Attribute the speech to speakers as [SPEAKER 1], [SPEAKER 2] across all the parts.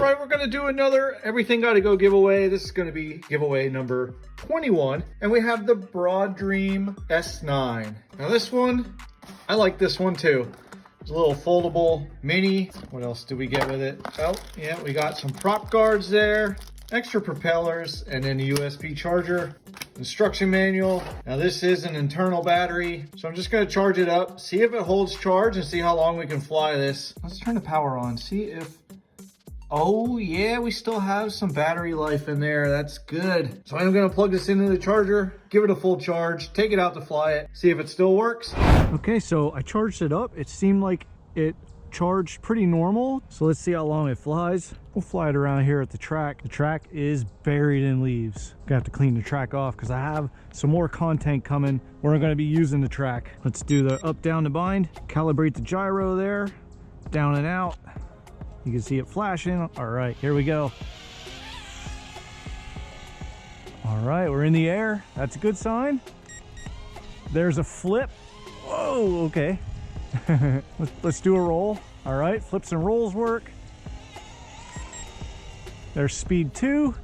[SPEAKER 1] right, we're gonna do another Everything Gotta Go giveaway. This is gonna be giveaway number 21. And we have the Broadream S9. Now this one, I like this one too. It's a little foldable mini. What else do we get with it? Oh, yeah, we got some prop guards there, extra propellers, and then a USB charger. Instruction manual. Now this is an internal battery, so I'm just gonna charge it up, see if it holds charge, and see how long we can fly this. Let's turn the power on, see if, oh yeah, we still have some battery life in there. That's good. So I'm gonna plug this into the charger, give it a full charge, take it out to fly it, see if it still works. Okay, so I charged it up. It seemed like it charged pretty normal. So let's see how long it flies. We'll fly it around here at the track. The track is buried in leaves. Gonna have to clean the track off because I have some more content coming where I'm gonna be using the track. Let's do the up, down, to bind. Calibrate the gyro there, down and out. You can see it flashing. All right, here we go. All right, we're in the air. That's a good sign. There's a flip. Whoa, okay. Let's do a roll. All right, flips and rolls work. There's speed 2.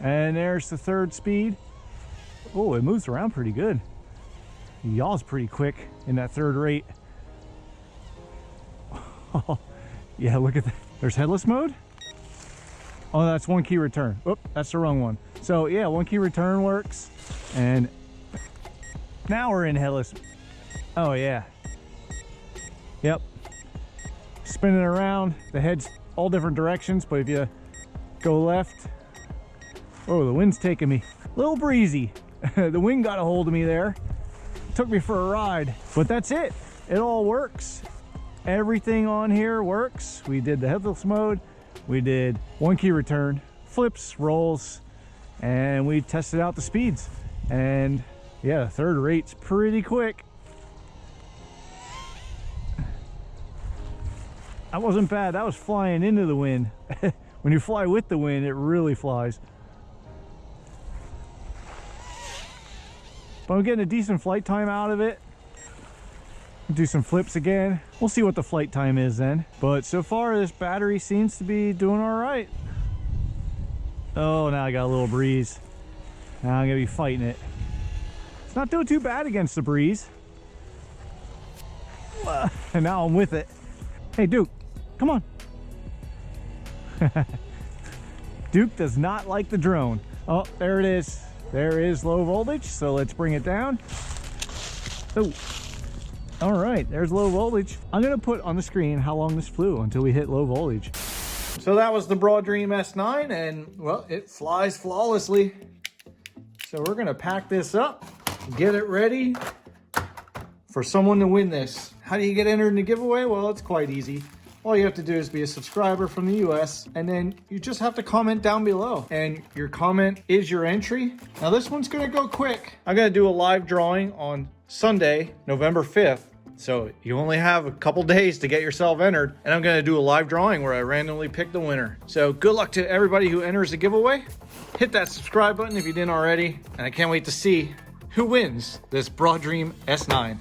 [SPEAKER 1] And there's the third speed. Oh, it moves around pretty good. Yaw's pretty quick in that third rate. Oh, yeah, look at that. There's headless mode. Oh, that's one key return. Oop, that's the wrong one. So yeah, one key return works. And now we're in headless. Oh yeah. Yep. Spinning around. The head's all different directions, but if you go left, oh, the wind's taking me. A little breezy. The wind got a hold of me there. Took me for a ride, but that's it. It all works. Everything on here works. We did the headless mode. We did one key return, flips, rolls, and we tested out the speeds. And yeah, third rate's pretty quick. That wasn't bad. That was flying into the wind. When you fly with the wind, it really flies. But I'm getting a decent flight time out of it. Do some flips again. We'll see what the flight time is then. But so far, this battery seems to be doing all right. Oh, now I got a little breeze. Now I'm gonna be fighting it. It's not doing too bad against the breeze. And now I'm with it. Hey, Duke, come on. Duke does not like the drone. Oh, there it is. There is low voltage, so let's bring it down. Oh, all right, there's low voltage. I'm gonna put on the screen how long this flew until we hit low voltage. So that was the Broadream S9, and well, it flies flawlessly. So we're gonna pack this up, get it ready for someone to win this. How do you get entered in the giveaway? Well, it's quite easy. All you have to do is be a subscriber from the US, and then you just have to comment down below, and your comment is your entry. Now this one's gonna go quick. I'm gonna do a live drawing on Sunday, November 5th. So you only have a couple days to get yourself entered, and I'm gonna do a live drawing where I randomly pick the winner. So good luck to everybody who enters the giveaway. Hit that subscribe button if you didn't already, and I can't wait to see who wins this Broadream S9.